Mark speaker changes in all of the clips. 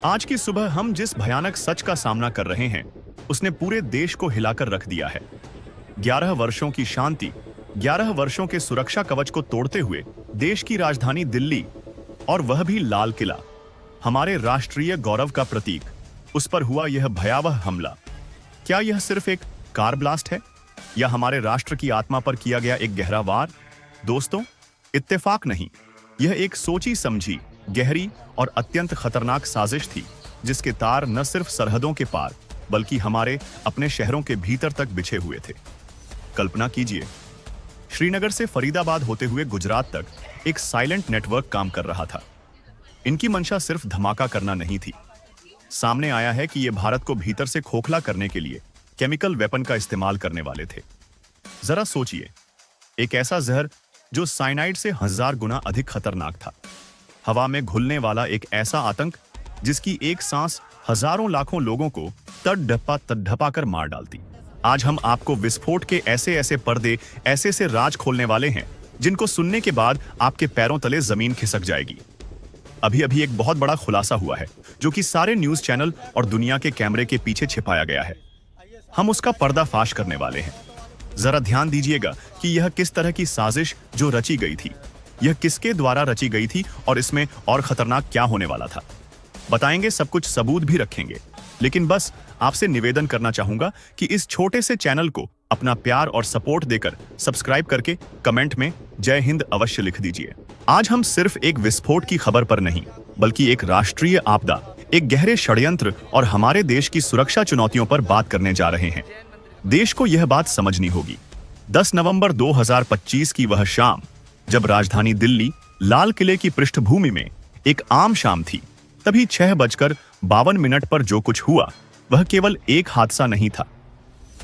Speaker 1: आज की सुबह हम जिस भयानक सच का सामना कर रहे हैं, उसने पूरे देश को हिलाकर रख दिया है। 11 वर्षों की शांति, 11 वर्षों के सुरक्षा कवच को तोड़ते हुए देश की राजधानी दिल्ली, और वह भी लाल किला, हमारे राष्ट्रीय गौरव का प्रतीक, उस पर हुआ यह भयावह हमला। क्या यह सिर्फ एक कार ब्लास्ट है, या हमारे राष्ट्र की आत्मा पर किया गया एक गहरा वार? दोस्तों, इत्तेफाक नहीं, यह एक सोची समझी, गहरी और अत्यंत खतरनाक साजिश थी, जिसके तार न सिर्फ सरहदों के पार बल्कि हमारे अपने शहरों के भीतर तक बिछे हुए थे। कल्पना कीजिए, श्रीनगर से फरीदाबाद होते हुए गुजरात तक एक साइलेंट नेटवर्क काम कर रहा था। इनकी मंशा सिर्फ धमाका करना नहीं थी। सामने आया है कि ये भारत को भीतर से खोखला करने के लिए केमिकल वेपन का इस्तेमाल करने वाले थे। जरा सोचिए, एक ऐसा जहर जो साइनाइड से 1000 गुना अधिक खतरनाक था, हवा में घुलने वाला एक ऐसा आतंक जिसकी एक सांस हजारों लाखों लोगों को तड़पा कर मार डालती। आज हम आपको विस्फोट के ऐसे ऐसे पर्दे, ऐसे ऐसे राज खोलने वाले हैं जिनको सुनने के बाद आपके पैरों तले जमीन खिसक जाएगी। अभी अभी एक बहुत बड़ा खुलासा हुआ है जो कि सारे न्यूज चैनल और दुनिया के कैमरे के पीछे छिपाया गया है। हम उसका पर्दाफाश करने वाले हैं। जरा ध्यान दीजिएगा कि यह किस तरह की साजिश जो रची गई थी, यह किसके द्वारा रची गई थी और इसमें और खतरनाक क्या होने वाला था। बताएंगे, सब कुछ सबूत भी रखेंगे। लेकिन बस आपसे निवेदन करना चाहूंगा कि इस छोटे से चैनल को अपना प्यार और सपोर्ट देकर सब्सक्राइब करके कमेंट में जय हिंद अवश्य लिख दीजिए। आज हम सिर्फ एक विस्फोट की खबर पर नहीं, बल्कि एक राष्ट्रीय आपदा, एक गहरे षड्यंत्र और हमारे देश की सुरक्षा चुनौतियों पर बात करने जा रहे हैं। देश को यह बात समझनी होगी, 10 नवंबर 2025 की वह शाम, जब राजधानी दिल्ली लाल किले की पृष्ठभूमि में एक आम शाम थी, तभी 6:52 पर जो कुछ हुआ वह केवल एक हादसा नहीं था।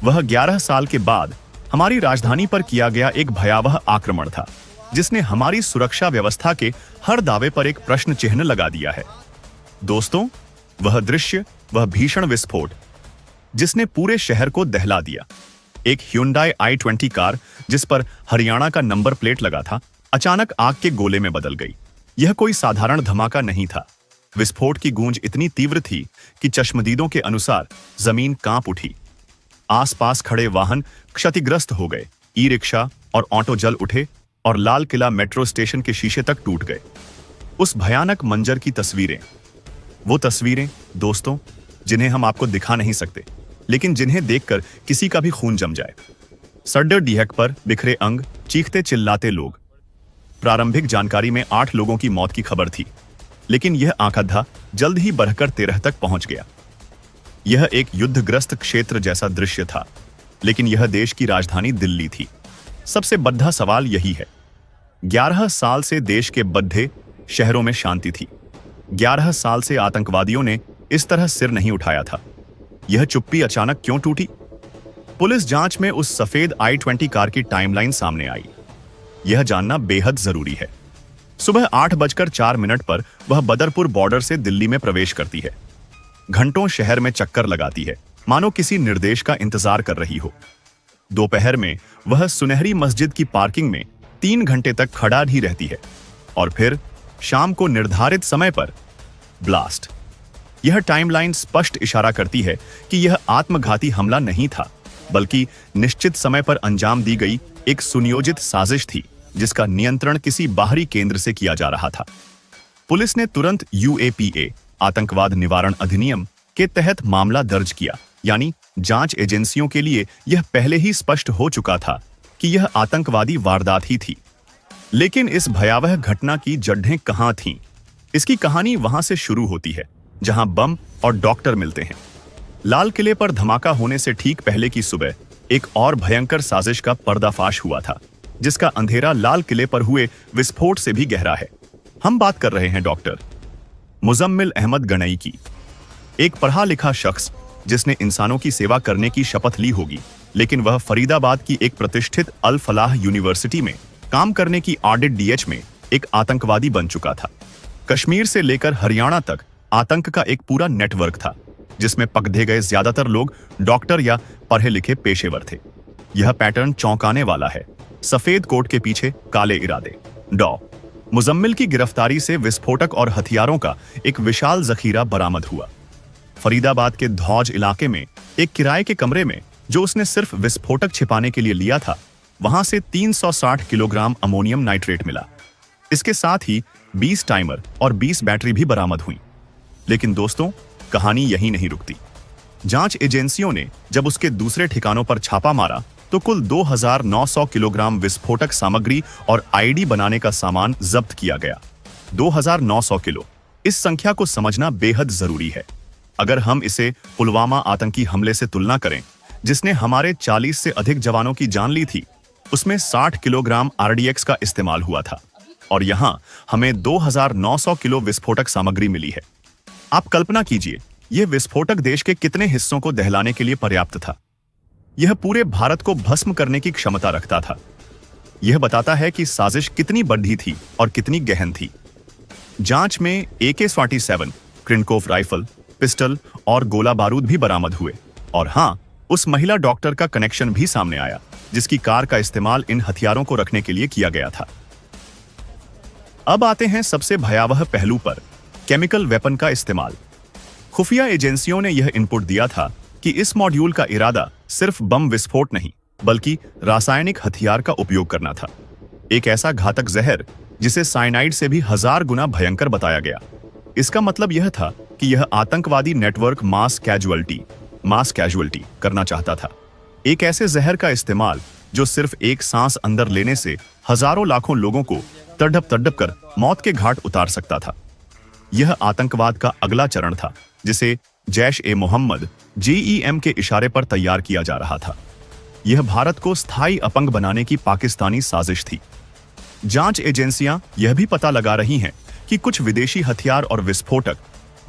Speaker 1: वह 11 साल के बाद हमारी राजधानी पर किया गया एक भयावह आक्रमण था, जिसने हमारी सुरक्षा व्यवस्था के हर दावे पर एक प्रश्न चिन्ह लगा दिया है। दोस्तों, वह दृश्य, वह भीषण विस्फोट जिसने पूरे शहर को दहला दिया। एक Hyundai i20 कार जिस पर हरियाणा का नंबर प्लेट लगा था, अचानक आग के गोले में बदल गई। यह कोई साधारण धमाका नहीं था। विस्फोट की गूंज इतनी तीव्र थी कि चश्मदीदों के अनुसार जमीन कांप उठी। आसपास खड़े वाहन क्षतिग्रस्त हो गए, ई-रिक्शा और ऑटो जल उठे और लाल किला मेट्रो स्टेशन के शीशे तक टूट गए। उस भयानक मंजर की तस्वीरें, वो तस्वीरें दोस्तों, जिन्हें हम आपको दिखा नहीं सकते, लेकिन जिन्हें देखकर किसी का भी खून जम जाए। सड़क डीहक पर बिखरे अंग, चीखते चिल्लाते लोग। प्रारंभिक जानकारी में 8 लोगों की मौत की खबर थी, लेकिन यह आंकड़ा जल्द ही बढ़कर 13 तक पहुंच गया। यह एक युद्धग्रस्त क्षेत्र जैसा दृश्य था, लेकिन यह देश की राजधानी दिल्ली थी। सबसे बड़ा सवाल यही है, 11 साल से देश के बड़े शहरों में शांति थी। 11 साल से आतंकवादियों ने इस तरह सिर नहीं उठाया था। यह चुप्पी अचानक क्यों टूटी? पुलिस जांच में उस सफेद i20 कार की टाइमलाइन सामने आई। यह जानना बेहद जरूरी है। सुबह 8:04 पर वह बदरपुर बॉर्डर से दिल्ली में प्रवेश करती है। घंटों शहर में चक्कर लगाती है, मानो किसी निर्देश का इंतजार कर रही हो। दोपहर में वह सुनहरी मस्जिद की पार्किंग में 3 घंटे तक खड़ा ही रहती है, और फिर शाम को निर्धारित समय पर ब्लास्ट। यह टाइमलाइन स्पष्ट इशारा करती है कि यह आत्मघाती हमला नहीं था, बल्कि निश्चित समय पर अंजाम दी गई एक सुनियोजित साजिश थी, जिसका नियंत्रण किसी बाहरी केंद्र से किया जा रहा था। पुलिस ने तुरंत UAPA, आतंकवाद निवारण अधिनियम के तहत मामला दर्ज किया। यानी जांच एजेंसियों के लिए यह पहले ही स्पष्ट हो चुका था कि यह आतंकवादी वारदात ही थी। लेकिन इस भयावह घटना की जड़ें कहां थीं? इसकी कहानी वहां से शुरू होती है जहां बम और डॉक्टर मिलते हैं। लाल किले पर धमाका होने से ठीक पहले की सुबह एक और भयंकर साजिश का पर्दाफाश हुआ था, जिसका अंधेरा लाल किले पर हुए विस्फोट से भी गहरा है। हम बात कर रहे हैं डॉक्टर मुजम्मिल अहमद गनई की, एक पढ़ा लिखा शख्स जिसने इंसानों की सेवा करने की शपथ ली होगी, लेकिन वह फरीदाबाद की एक प्रतिष्ठित अल फलाह यूनिवर्सिटी में काम करने की ऑडिट DH में एक आतंकवादी बन चुका था। कश्मीर से लेकर हरियाणा तक आतंक का एक पूरा नेटवर्क था, जिसमें पकड़े गए ज्यादातर लोग डॉक्टर या पढ़े लिखे पेशेवर थे। यह पैटर्न चौंकाने वाला है। सफेद कोट के पीछे काले इरादे, मुजम्मिल की गिरफ्तारी से विस्फोटक और हथियारों का एक विशाल जखीरा बरामद हुआ। फरीदाबाद के धौज इलाके में एक किराए के कमरे में जो उसने सिर्फ विस्फोटक छिपाने के लिए लिया था, वहां से 360 किलोग्राम अमोनियम नाइट्रेट मिला। इसके साथ ही 20 टाइमर और 20 बैटरी भी बरामद हुई। लेकिन दोस्तों, कहानी यहीं नहीं रुकती। जांच एजेंसियों ने जब उसके दूसरे ठिकानों पर छापा मारा तो कुल 2900 किलोग्राम विस्फोटक सामग्री और आईडी बनाने का सामान जब्त किया गया। 2900 किलो, इस संख्या को समझना बेहद जरूरी है। अगर हम इसे पुलवामा आतंकी हमले से तुलना करें, जिसने हमारे 40 से अधिक जवानों की जान ली थी, उसमें 60 किलोग्राम आरडीएक्स का इस्तेमाल हुआ था और यहां हमें 2900 किलो विस्फोटक सामग्री मिली है। आप कल्पना कीजिए, यह विस्फोटक देश के कितने हिस्सों को दहलाने के लिए पर्याप्त था। यह पूरे भारत को भस्म करने की क्षमता रखता था। यह बताता है कि साजिश कितनी बड़ी थी और कितनी गहन थी। जांच में AK-47, क्रिनकोव राइफल, पिस्टल और गोला बारूद भी बरामद हुए और हां, उस महिला डॉक्टर का कनेक्शन भी सामने आया जिसकी कार का इस्तेमाल इन हथियारों को रखने के लिए किया गया था। अब आते हैं सबसे भयावह पहलू पर, केमिकल वेपन का इस्तेमाल। खुफिया एजेंसियों ने यह इनपुट दिया था कि इस मॉड्यूल का इरादा सिर्फ बम विस्फोट नहीं, बल्कि रासायनिक हथियार का उपयोग करना था। एक ऐसा घातक जहर जिसे साइनाइड से भी 1000 गुना भयंकर बताया गया। इसका मतलब यह था कि यह आतंकवादी नेटवर्क मास कैजुअल्टी करना चाहता था। एक ऐसे जहर का इस्तेमाल जो सिर्फ एक सांस अंदर लेने से हजारों लाखों लोगों को तड़प कर मौत के घाट उतार सकता था। यह आतंकवाद का अगला चरण था जिसे जैश-ए-मोहम्मद JEM के इशारे पर तैयार किया जा रहा था। यह भारत को स्थायी अपंग बनाने की पाकिस्तानी साजिश थी। जांच एजेंसियां यह भी पता लगा रही हैं कि कुछ विदेशी हथियार और विस्फोटक,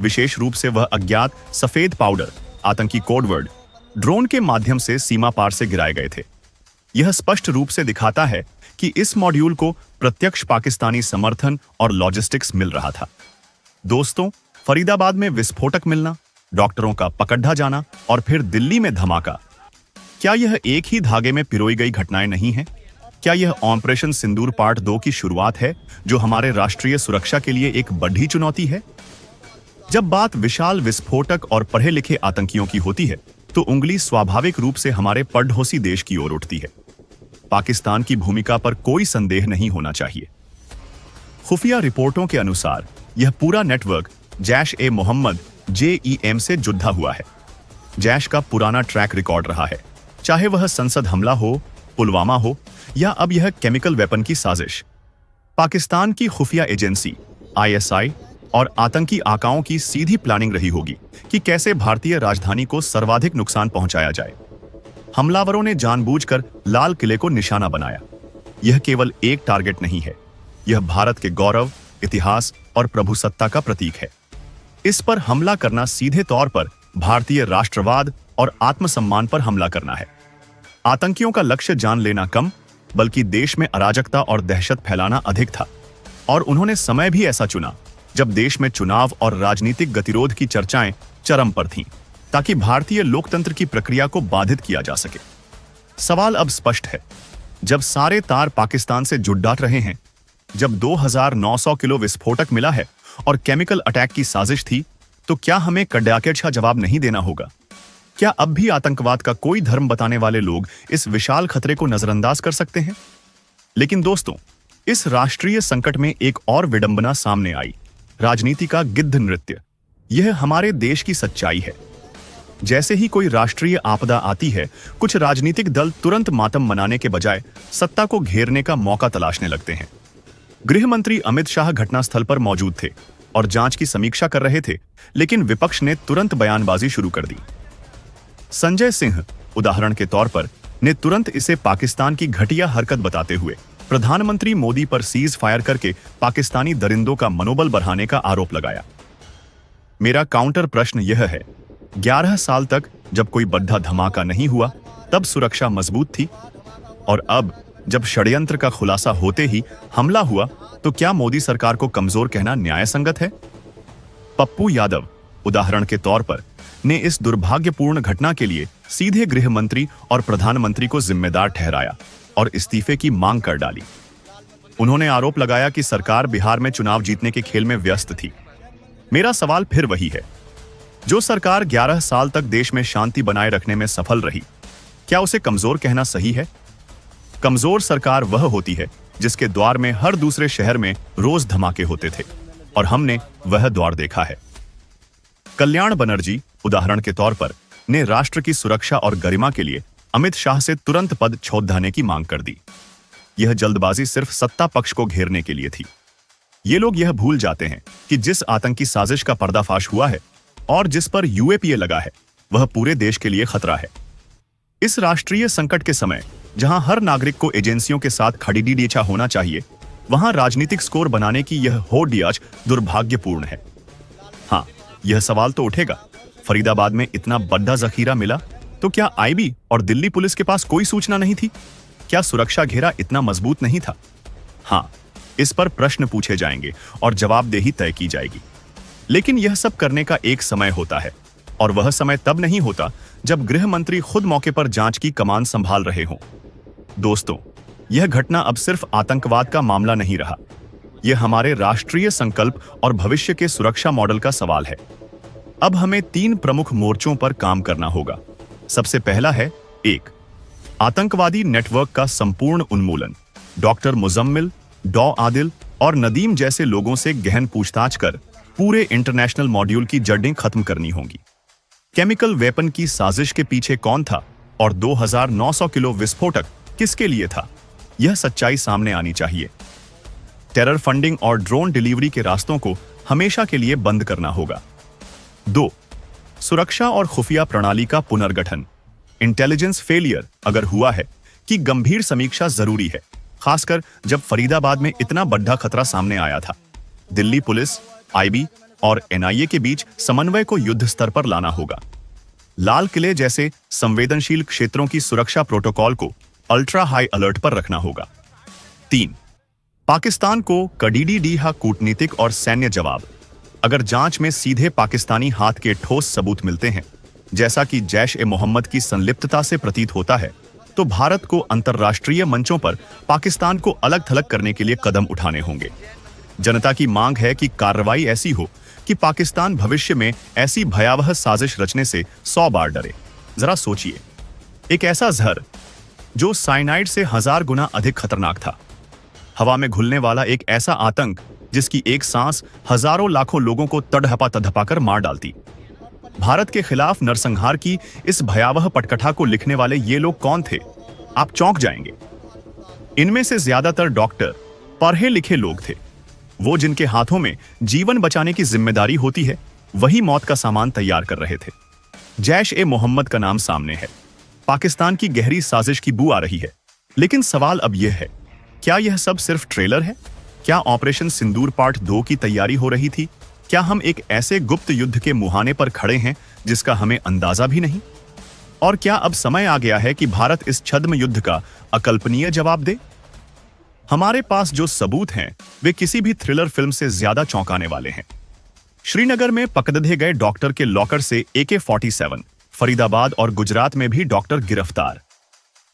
Speaker 1: विशेष रूप से वह अज्ञात सफेद पाउडर, आतंकी कोडवर्ड, ड्रोन के माध्यम से सीमा पार से गिराए गए थे। यह स्पष्ट रूप से दिखाता है कि इस मॉड्यूल को प्रत्यक्ष पाकिस्तानी समर्थन और लॉजिस्टिक्स मिल रहा था। दोस्तों, फरीदाबाद में विस्फोटक मिलना, डॉक्टरों का पकड़ा जाना और फिर दिल्ली में धमाका, क्या यह एक ही धागे में पिरोई गई घटनाएं नहीं हैं? क्या यह ऑपरेशन सिंदूर पार्ट 2 की शुरुआत है, जो हमारे राष्ट्रीय सुरक्षा के लिए एक बड़ी चुनौती है? जब बात विशाल विस्फोटक और पढ़े लिखे आतंकियों की होती है, तो उंगली स्वाभाविक रूप से हमारे पड़ोसी देश की ओर उठती है। पाकिस्तान की भूमिका पर कोई संदेह नहीं होना चाहिए। खुफिया रिपोर्टों के अनुसार यह पूरा नेटवर्क जैश-ए-मोहम्मद JEM से जुड़ा हुआ है। जैश का पुराना ट्रैक रिकॉर्ड रहा है, चाहे वह संसद हमला हो, पुलवामा हो या अब यह केमिकल वेपन की साजिश। पाकिस्तान की खुफिया एजेंसी ISI और आतंकी आकाओं की सीधी प्लानिंग रही होगी कि कैसे भारतीय राजधानी को सर्वाधिक नुकसान पहुंचाया जाए। हमलावरों ने जानबूझकर लाल किले को निशाना बनाया। यह केवल एक टारगेट नहीं है, यह भारत के गौरव, इतिहास और प्रभुसत्ता का प्रतीक है। इस पर हमला करना सीधे तौर पर भारतीय राष्ट्रवाद और आत्मसम्मान पर हमला करना है। आतंकियों का लक्ष्य जान लेना कम, बल्कि देश में अराजकता और दहशत फैलाना अधिक था। और उन्होंने समय भी ऐसा चुना जब देश में चुनाव और राजनीतिक गतिरोध की चर्चाएं चरम पर थीं, ताकि भारतीय लोकतंत्र की प्रक्रिया को बाधित किया जा सके। सवाल अब स्पष्ट है, जब सारे तार पाकिस्तान से जुड़ डाट रहे हैं, जब 2900 किलो विस्फोटक मिला है और केमिकल अटैक की साजिश थी, तो क्या हमें कड़ाकेदार जवाब नहीं देना होगा? क्या अब भी आतंकवाद का कोई धर्म बताने वाले लोग इस विशाल खतरे को नजरअंदाज कर सकते हैं? लेकिन दोस्तों, इस राष्ट्रीय संकट में एक और विडंबना सामने आई, राजनीति का गिद्ध नृत्य। यह हमारे देश की सच्चाई है। जैसे ही कोई राष्ट्रीय आपदा आती है, कुछ राजनीतिक दल तुरंत मातम मनाने के बजाय सत्ता को घेरने का मौका तलाशने लगते हैं। गृह मंत्री अमित शाह घटनास्थल पर मौजूद थे और जांच की समीक्षा कर रहे थे, लेकिन विपक्ष ने तुरंत बयानबाजी शुरू कर दी। संजय सिंह, उदाहरण के तौर पर, ने तुरंत इसे पाकिस्तान की घटिया हरकत बताते हुए प्रधानमंत्री मोदी पर सीज फायर करके पाकिस्तानी दरिंदों का मनोबल बढ़ाने का आरोप लगाया। मेरा काउंटर प्रश्न यह है, 11 साल तक जब कोई बड़ा धमाका नहीं हुआ, तब सुरक्षा मजबूत थी, और अब जब षड्यंत्र का खुलासा होते ही हमला हुआ, तो क्या मोदी सरकार को कमजोर कहना न्याय संगत है? पप्पू यादव, उदाहरण के तौर पर, ने इस दुर्भाग्यपूर्ण घटना के लिए सीधे गृह मंत्री और प्रधानमंत्री को जिम्मेदार ठहराया और इस्तीफे की मांग कर डाली। उन्होंने आरोप लगाया कि सरकार बिहार में चुनाव जीतने के खेल में व्यस्त थी। मेरा सवाल फिर वही है, जो सरकार 11 साल तक देश में शांति बनाए रखने में सफल रही, क्या उसे कमजोर कहना सही है? कमजोर सरकार वह होती है जिसके द्वार में हर दूसरे शहर में रोज धमाके होते थे, और हमने वह द्वार देखा है। कल्याण बनर्जी, उदाहरण के तौर पर, ने राष्ट्र की सुरक्षा और गरिमा के लिए अमित शाह से तुरंत पद छौधाने की मांग कर दी। यह जल्दबाजी सिर्फ सत्ता पक्ष को घेरने के लिए थी। ये लोग यह भूल जाते हैं कि जिस आतंकी साजिश का पर्दाफाश हुआ है और जिस पर यूएपीए लगा है, वह पूरे देश के लिए खतरा है। इस राष्ट्रीय संकट के समय जहां हर नागरिक को एजेंसियों के साथ खड़ीडीचा होना चाहिए, वहां राजनीतिक स्कोर बनाने की यह होड़ दुर्भाग्यपूर्ण है। हाँ, यह सवाल तो उठेगा, फरीदाबाद में इतना बड़ा जखीरा मिला तो क्या आईबी और दिल्ली पुलिस के पास कोई सूचना नहीं थी? क्या सुरक्षा घेरा इतना मजबूत नहीं था? हाँ, इस पर प्रश्न पूछे जाएंगे और जवाबदेही तय की जाएगी। लेकिन यह सब करने का एक समय होता है, और वह समय तब नहीं होता जब गृह मंत्री खुद मौके पर जांच की कमान संभाल रहे हों। दोस्तों, यह घटना अब सिर्फ आतंकवाद का मामला नहीं रहा। यह हमारे राष्ट्रीय संकल्प और भविष्य के सुरक्षा मॉडल का सवाल है। अब हमें 3 प्रमुख मोर्चों पर काम करना होगा। सबसे पहला है 1. आतंकवादी नेटवर्क का संपूर्ण उन्मूलन। डॉक्टर मुजम्मिल, डॉ आदिल और नदीम जैसे लोगों से गहन पूछताछ कर पूरे इंटरनेशनल मॉड्यूल की जड़ें खत्म करनी होंगी। केमिकल वेपन की साजिश के पीछे कौन था और 2900 किलो विस्फोटक किसके लिए था, यह सच्चाई सामने आनी चाहिए। टेरर फंडिंग और ड्रोन डिलीवरी के रास्तों को हमेशा के लिए बंद करना होगा। 2. सुरक्षा और खुफिया प्रणाली का पुनर्गठन। इंटेलिजेंस फेलियर अगर हुआ है कि गंभीर समीक्षा जरूरी है, खासकर जब फरीदाबाद में इतना बड़ा खतरा सामने आया था। दिल्ली पुलिस, आईबी और एनआईए के बीच समन्वय को युद्ध स्तर पर लाना होगा। लाल किले जैसे संवेदनशील क्षेत्रों की सुरक्षा प्रोटोकॉल को अल्ट्रा हाई अलर्ट पर रखना होगा। 3. पाकिस्तान को कड़ीडीहा कूटनीतिक और सैन्य जवाब। अगर जांच में सीधे पाकिस्तानी हाथ के ठोस सबूत मिलते हैं, जैसा कि जैश-ए-मोहम्मद की संलिप्तता से प्रतीत होता है, तो भारत को अंतर्राष्ट्रीय मंचों पर पाकिस्तान को अलग थलग करने के लिए कदम उठाने होंगे। जनता की मांग है कि कार्रवाई ऐसी हो कि पाकिस्तान भविष्य में ऐसी भयावह साजिश रचने से 100 बार डरे। जरा सोचिए, एक ऐसा जहर जो साइनाइड से 1000 गुना अधिक खतरनाक था, हवा में घुलने वाला एक ऐसा आतंक जिसकी एक सांस हजारों लाखों लोगों को तड़हपा कर मार डालती। भारत के खिलाफ नरसंहार की इस भयावह पटकथा को लिखने वाले ये लोग कौन थे? आप चौंक जाएंगे। इनमें से ज्यादातर डॉक्टर, पढ़े लिखे लोग थे। वो जिनके हाथों में जीवन बचाने की जिम्मेदारी होती है, वही मौत का सामान तैयार कर रहे थे। जैश-ए-मोहम्मद का नाम सामने है। पाकिस्तान की गहरी साजिश की बू आ रही है। लेकिन सवाल अब यह है, क्या यह सब सिर्फ ट्रेलर है? क्या ऑपरेशन सिंदूर पार्ट 2 की तैयारी हो रही थी? क्या हम एक ऐसे गुप्त युद्ध के मुहाने पर खड़े हैं जिसका हमें अंदाजा भी नहीं? और क्या अब समय आ गया है कि भारत इस छद्म युद्ध का अकल्पनीय जवाब दे? हमारे पास जो सबूत हैं, वे किसी भी थ्रिलर फिल्म से ज्यादा चौंकाने वाले हैं। श्रीनगर में पकड़े गए डॉक्टर के लॉकर से AK-47, फरीदाबाद और गुजरात में भी डॉक्टर गिरफ्तार।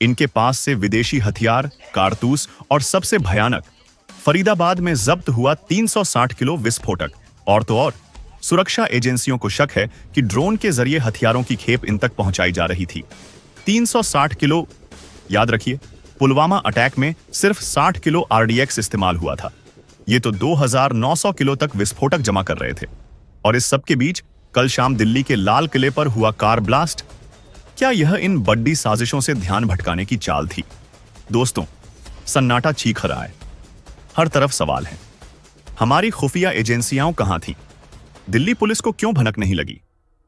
Speaker 1: इनके पास से विदेशी हथियार, कारतूस और सबसे भयानक, फरीदाबाद में जब्त हुआ 360 किलो विस्फोटक। और तो और, सुरक्षा एजेंसियों को शक है कि ड्रोन के जरिए हथियारों की खेप इन तक पहुंचाई जा रही थी। 360 किलो, याद रखिए, पुलवामा अटैक में सिर्फ 60 किलो RDX इस्तेमाल हुआ था। ये तो 2900 किलो तक विस्फोटक जमा कर रहे थे। और इस सब के बीच कल शाम दिल्ली के लाल किले पर हुआ कार ब्लास्ट। क्या यह इन बड़ी साजिशों से ध्यान भटकाने की चाल थी? दोस्तों, सन्नाटा चीख रहा है। हर तरफ सवाल है, हमारी खुफिया एजेंसियां कहां थीं? दिल्ली पुलिस को क्यों भनक नहीं लगी?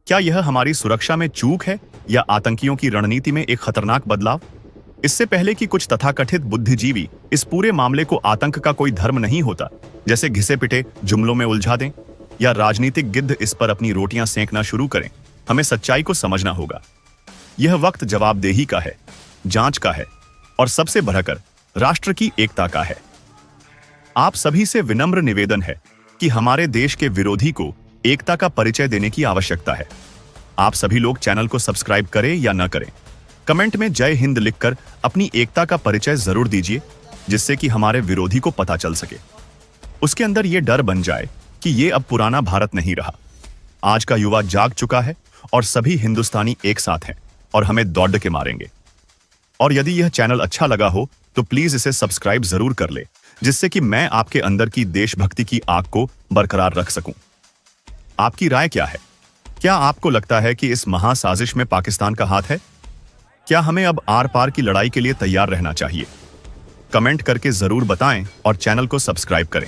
Speaker 1: क्या यह हमारी सुरक्षा में चूक है या आतंकियों की रणनीति में एक खतरनाक बदलाव? इससे पहले कि कुछ तथाकथित बुद्धिजीवी इस पूरे मामले को आतंक का कोई धर्म नहीं होता जैसे घिसे पिटे जुमलों में उलझा दें, या राजनीतिक गिद्ध इस पर अपनी रोटियां सेंकना शुरू करें, हमें सच्चाई को समझना होगा। यह वक्त जवाबदेही का है, जांच का है और सबसे बढ़कर राष्ट्र की एकता का है। आप सभी से विनम्र निवेदन है कि हमारे देश के विरोधी को एकता का परिचय देने की आवश्यकता है। आप सभी लोग चैनल को सब्सक्राइब करें या न करें, कमेंट में जय हिंद लिखकर अपनी एकता का परिचय जरूर दीजिए। जिससे कि हमारे विरोधी को पता चल सके। उसके अंदर यह डर बन जाए कि ये अब पुराना भारत नहीं रहा। आज का युवा जाग चुका है और सभी हिंदुस्तानी एक साथ हैं और हमें दौड़ के मारेंगे। और यदि यह चैनल अच्छा लगा हो तो प्लीज इसे सब्सक्राइब जरूर कर ले, जिससे कि मैं आपके अंदर की देशभक्ति की आग को बरकरार रख सकूं। आपकी राय क्या है? क्या आपको लगता है कि इस महासाजिश में पाकिस्तान का हाथ है? क्या हमें अब आर पार की लड़ाई के लिए तैयार रहना चाहिए? कमेंट करके जरूर बताएं और चैनल को सब्सक्राइब करें।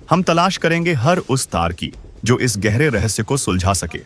Speaker 1: हम तलाश करेंगे हर उस तार की जो इस गहरे रहस्य को सुलझा सके।